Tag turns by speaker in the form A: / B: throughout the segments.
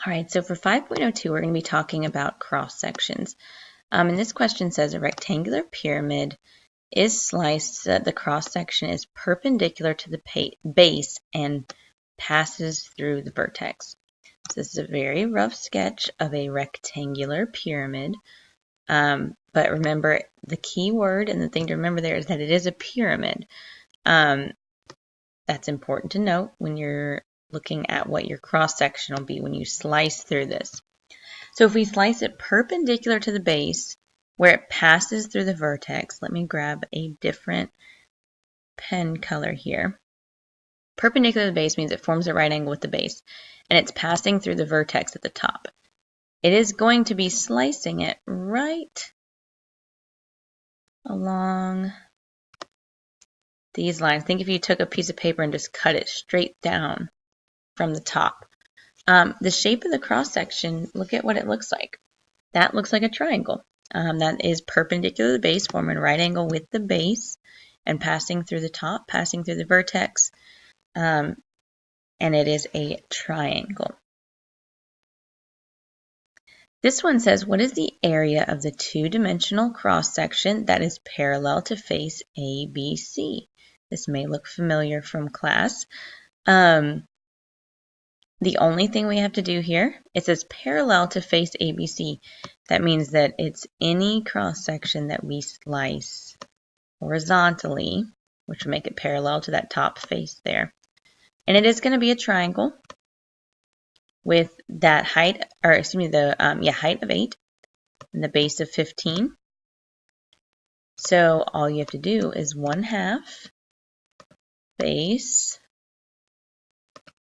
A: All right, so for 5.02, we're going to be talking about cross sections. And this question says a rectangular pyramid is sliced so that the cross section is perpendicular to the base and passes through the vertex. So this is a very rough sketch of a rectangular pyramid. But remember, the key word and the thing to remember there is that it is a pyramid. That's important to note when you're looking at what your cross section will be when you slice through this. So if we slice it perpendicular to the base where it passes through the vertex, let me grab a different pen color here. Perpendicular to the base means it forms a right angle with the base and it's passing through the vertex at the top. It is going to be slicing it right along these lines. Think if you took a piece of paper and just cut it straight down from the top. The shape of the cross section, look at what it looks like. That looks like a triangle. That is perpendicular to the base, forming a right angle with the base and passing through the top, passing through the vertex, and it is a triangle. This one says, what is the area of the two-dimensional cross section that is parallel to face ABC? This may look familiar from class. The only thing we have to do here, it says parallel to face ABC. That means that it's any cross section that we slice horizontally, which will make it parallel to that top face there. And it is going to be a triangle with that height, or excuse me, the height of 8 and the base of 15. So all you have to do is 1/2 base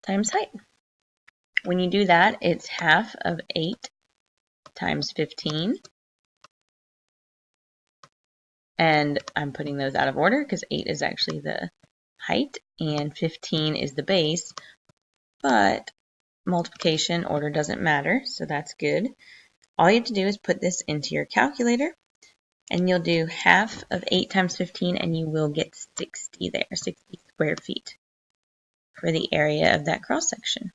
A: times height. When you do that, it's half of 8 times 15. And I'm putting those out of order because 8 is actually the height and 15 is the base. But multiplication order doesn't matter, so that's good. All you have to do is put this into your calculator, and you'll do half of 8 times 15, and you will get 60 there, 60 square feet for the area of that cross section.